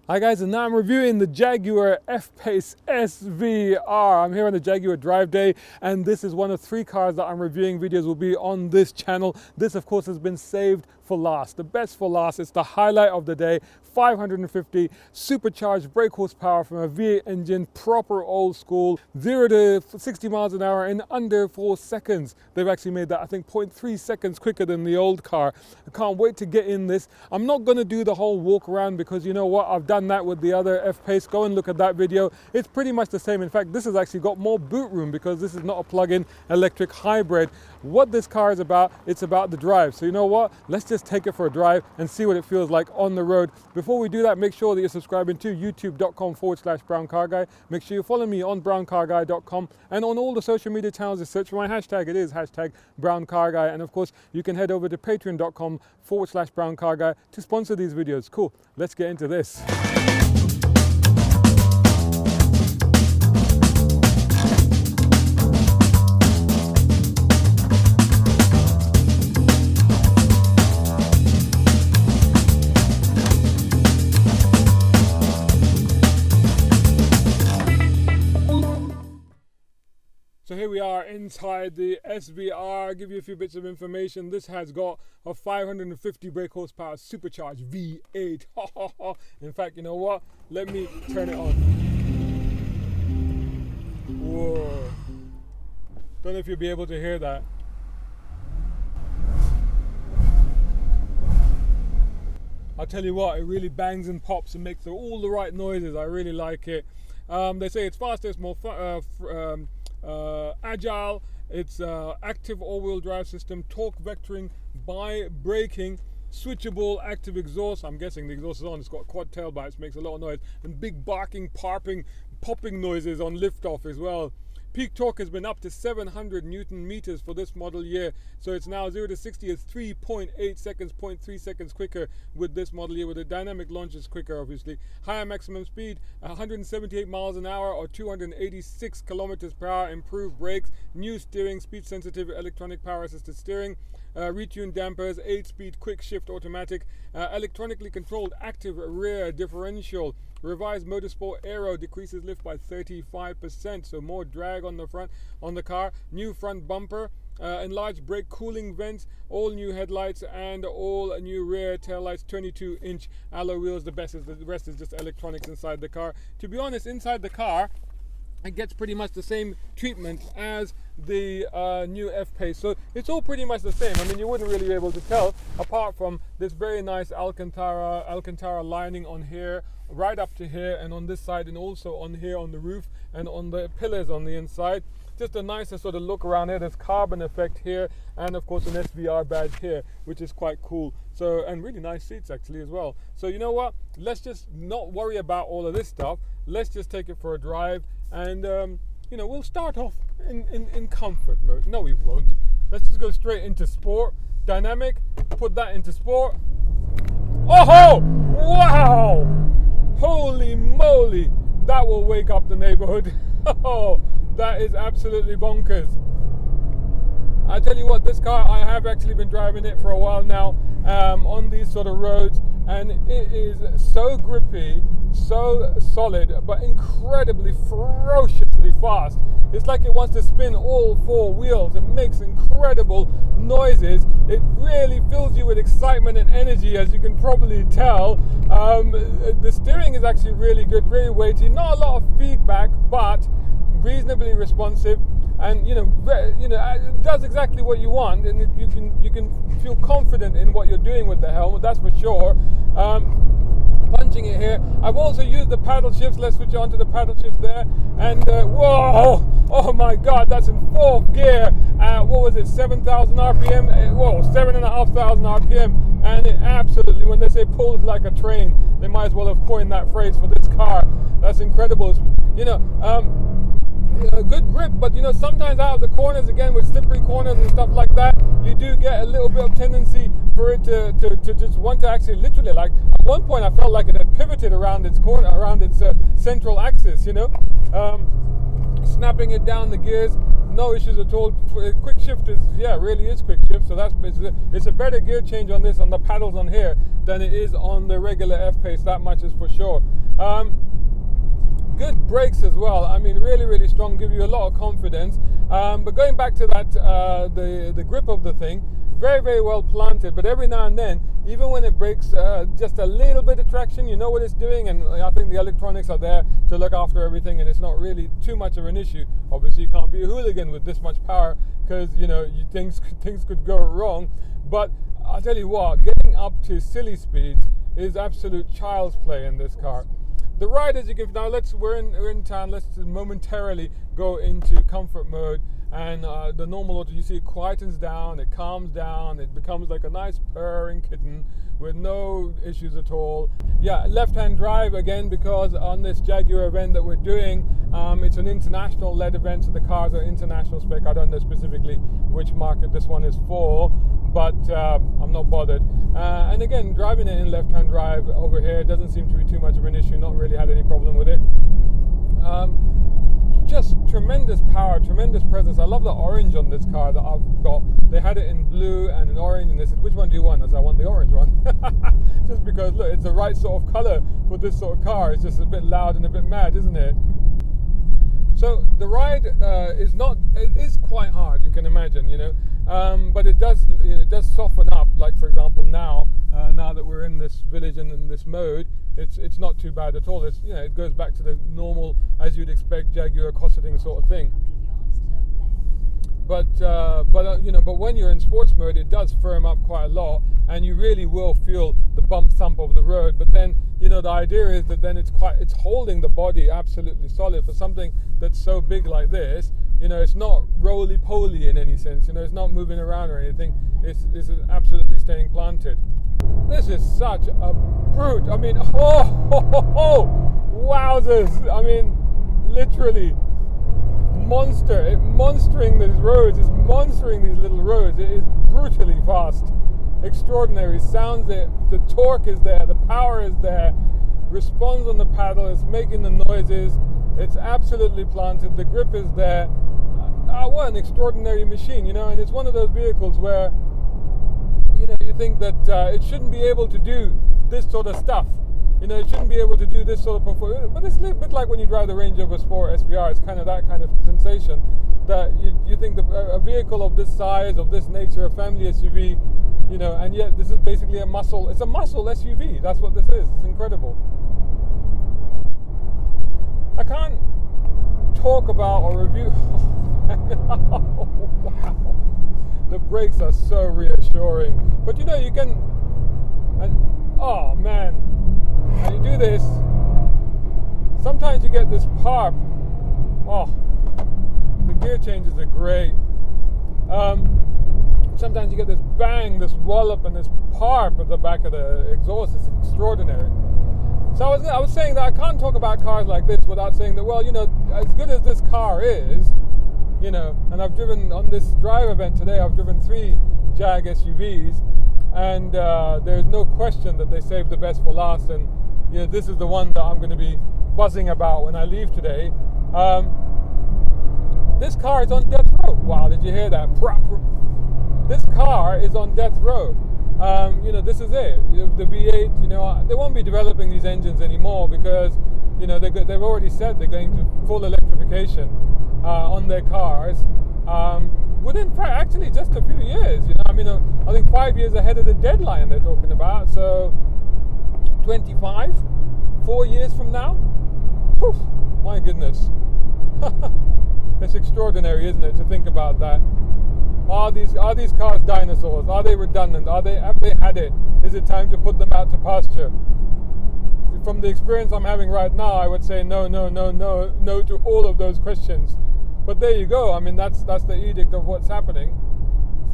Hi guys, and now I'm reviewing the Jaguar F-Pace SVR. I'm here on the Jaguar Drive Day, and this is one of 3 cars that I'm reviewing. Videos will be on this channel. This, of course, has been saved for last. The best for last. It's the highlight of the day. 550 supercharged brake horsepower from a V8 engine, proper old school, 0 to 60 miles an hour in under 4 seconds. They've actually made that, I think, 0.3 seconds quicker than the old car. I can't wait to get in this. I'm not going to do the whole walk around because you know what? I've done that with the other F-Pace. Go and look at that video. It's pretty much the same. In fact, this has actually got more boot room because this is not a plug-in electric hybrid. What this car is about, it's about the drive. So you know what? Let's just take it for a drive and see what it feels like on the road. Before we do that, make sure that you're subscribing to youtube.com/browncarguy. Make sure you follow me on browncarguy.com and on all the social media channels. Just search for my hashtag. It is hashtag browncarguy. And of course, you can head over to patreon.com/browncarguy to sponsor these videos. Cool. Let's get into this. So here we are inside the SVR. I'll give you a few bits of information. This has got a 550 brake horsepower Supercharged V8. In fact, you know what? Let me turn it on. Whoa. Don't know if you'll be able to hear that. I'll tell you what, it really bangs and pops and makes all the right noises. I really like it. They say it's faster, it's more agile, it's active all-wheel drive system, torque vectoring by braking, switchable active exhaust. I'm guessing the exhaust is on. It's got quad tail bites, makes a lot of noise, and big barking, popping noises on liftoff as well. Peak torque has been up to 700 Newton meters for this model year. So it's now 0 to 60 is 3.8 seconds, 0.3 seconds quicker with this model year. With a dynamic launch is quicker, obviously. Higher maximum speed, 178 miles an hour or 286 kilometers per hour. Improved brakes, new steering, speed sensitive electronic power assisted steering, retuned dampers, 8-speed quick shift automatic, electronically controlled active rear differential. Revised Motorsport Aero decreases lift by 35%, so more drag on the front on the car. New front bumper, enlarged brake cooling vents, all new headlights, and all new rear taillights. 22-inch alloy wheels. The rest is just electronics inside the car. To be honest, inside the car, it gets pretty much the same treatment as the new F-Pace. So it's all pretty much the same. I mean, you wouldn't really be able to tell apart from this very nice Alcantara lining on here, right up to here, and on this side, and also on here on the roof and on the pillars on the inside. Just a nicer sort of look around here. There's carbon effect here, and of course an SVR badge here, which is quite cool. So, and really nice seats actually as well. So you know what? Let's just not worry about all of this stuff. Let's just take it for a drive, and you know, we'll start off in comfort mode. No, we won't. Let's just go straight into sport. Dynamic, put that into sport. Oh, wow! Holy moly! That will wake up the neighborhood. Oh, that is absolutely bonkers. I tell you what, this car, I have actually been driving it for a while now on these sort of roads, and it is so grippy, so solid, but incredibly ferociously fast. It's like it wants to spin all 4 wheels. It makes incredible noises. It really fills you with excitement and energy, as you can probably tell. The steering is actually really good, very weighty. Not a lot of feedback, but reasonably responsive. And you know, it does exactly what you want, and you can feel confident in what you're doing with the helmet. That's for sure. Punching it here. I've also used the paddle shifts. Let's switch on to the paddle shifts there. And whoa! Oh my God! That's in 4th gear. What was it? 7,000 RPM. Whoa! 7,500 RPM. And it absolutely, when they say pulls like a train, they might as well have coined that phrase for this car. That's incredible. You know. Good grip, but you know, sometimes out of the corners, again with slippery corners and stuff like that, you do get a little bit of tendency for it to just want to actually literally, like at one point I felt like it had pivoted around its corner, around its central axis, you know. Snapping it down the gears, no issues at all. Quick shift is, really is quick shift. So it's a better gear change on this, on the paddles on here, than it is on the regular F-Pace. That much is for sure. Good brakes as well. I mean, really, really strong. Give you a lot of confidence. But going back to that, the grip of the thing, very, very well planted. But every now and then, even when it breaks just a little bit of traction, you know what it's doing. And I think the electronics are there to look after everything, and it's not really too much of an issue. Obviously, you can't be a hooligan with this much power, because things could go wrong. But I'll tell you what, getting up to silly speeds is absolute child's play in this car. The ride, as you can now, we're in town. Let's momentarily go into comfort mode, and the normal auto, you see, it quietens down, it calms down, it becomes like a nice purring kitten with no issues at all. Yeah, left-hand drive again, because on this Jaguar event that we're doing, it's an international led event, so the cars are international spec. I don't know specifically which market this one is for, but I'm not bothered. And again, driving it in left-hand drive over here doesn't seem to be too much of an issue. Not really had any problem with it. Just tremendous power, tremendous presence. I love the orange on this car that I've got. They had it in blue and in orange, and they said, which one do you want? I said, I want the orange one. Just because, look, it's the right sort of color for this sort of car. It's just a bit loud and a bit mad, isn't it? So the ride is quite hard, you can imagine, but it does soften up. Like, for example, now that we're in this village and in this mode, it's not too bad at all. It goes back to the normal, as you'd expect, Jaguar cosseting sort of thing. But when you're in sports mode, it does firm up quite a lot, and you really will feel the bump thump of the road. But then, the idea is that then it's holding the body absolutely solid for something that's so big like this. It's not roly-poly in any sense. It's not moving around or anything. It's absolutely staying planted. This is such a brute. I mean, wowzers. I mean, literally. Monstering these roads, is monstering these little roads. It is brutally fast, extraordinary. Sounds it, the torque is there, the power is there, responds on the paddle, it's making the noises, it's absolutely planted, the grip is there. What an extraordinary machine, and it's one of those vehicles where you think that it shouldn't be able to do this sort of stuff. It shouldn't be able to do this sort of performance. But it's a little bit like when you drive the Range Rover Sport SVR. It's kind of that kind of sensation that you think a vehicle of this size, of this nature, a family SUV, and yet this is basically it's a muscle SUV. That's what this is. It's incredible. I can't talk about or review. Wow. The brakes are so reassuring. But you can, oh man. And you do this, sometimes you get this pop. Oh, the gear changes are great. Sometimes you get this bang, this wallop, and this parp at the back of the exhaust. It's extraordinary. So I was saying that I can't talk about cars like this without saying that, well, as good as this car is, and I've driven on this drive event today, I've driven 3 Jag SUVs, and there's no question that they saved the best for last, and this is the one that I'm going to be buzzing about when I leave today. This car is on death row. Wow, did you hear that? This car is on death row. This is it. The V8, they won't be developing these engines anymore because, they've already said they're going to full electrification on their cars within actually just a few years. I think 5 years ahead of the deadline they're talking about. So 25, 4 years from now. Poof, my goodness. It's extraordinary, isn't it, to think about that? Are these cars dinosaurs? Are they redundant? Have they had it? Is it time to put them out to pasture? From the experience I'm having right now, I would say no to all of those questions. But there you go. I mean, that's the edict of what's happening.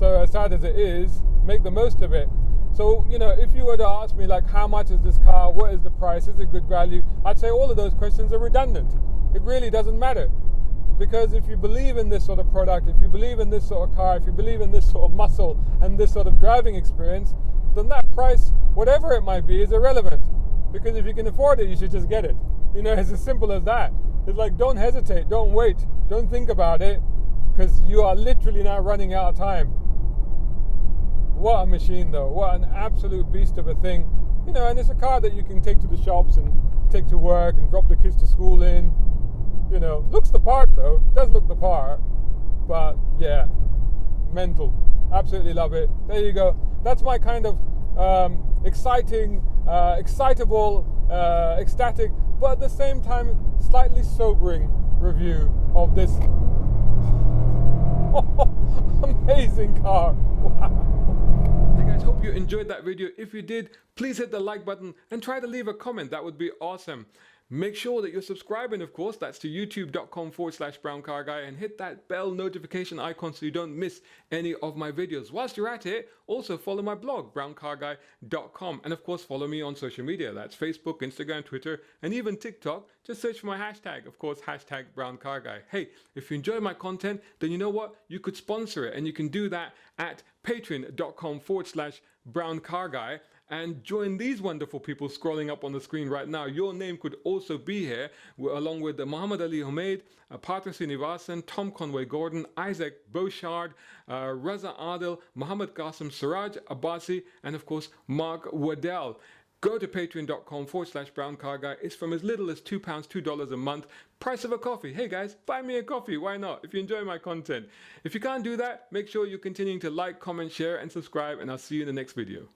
So as sad as it is, make the most of it. So, if you were to ask me, like, how much is this car? What is the price? Is it good value? I'd say all of those questions are redundant. It really doesn't matter. Because if you believe in this sort of product, if you believe in this sort of car, if you believe in this sort of muscle and this sort of driving experience, then that price, whatever it might be, is irrelevant. Because if you can afford it, you should just get it. It's as simple as that. It's like, don't hesitate, don't wait, don't think about it. because you are literally now running out of time. What a machine though, what an absolute beast of a thing. You know, and it's a car that you can take to the shops and take to work and drop the kids to school in. You know, looks the part though, does look the part, but yeah, mental. Absolutely love it. There you go. That's my kind of exciting, excitable, ecstatic, but at the same time slightly sobering review of this amazing car. Wow. Hey guys, hope you enjoyed that video. If you did, please hit the like button and try to leave a comment. That would be awesome. Make sure that you're subscribing, of course. That's to youtube.com/browncarguy, and hit that bell notification icon so you don't miss any of my videos. Whilst you're at it, also follow my blog, browncarguy.com, and of course follow me on social media. That's Facebook, Instagram, Twitter, and even TikTok. Just search for my hashtag, of course, hashtag browncarguy. Hey, if you enjoy my content, then you know what? You could sponsor it, and you can do that at patreon.com/browncarguy. and join these wonderful people scrolling up on the screen right now. Your name could also be here, along with Muhammad Ali Humaid, Partha Srinivasan, Tom Conway Gordon, Isaac Bouchard, Raza Adil, Muhammad Qasim Siraj Abbasi, and of course Mark Waddell. Go to patreon.com/browncarguy. It's from as little as £2, $2 a month. Price of a coffee. Hey guys, buy me a coffee. Why not? If you enjoy my content. If you can't do that, make sure you're continuing to like, comment, share, and subscribe, and I'll see you in the next video.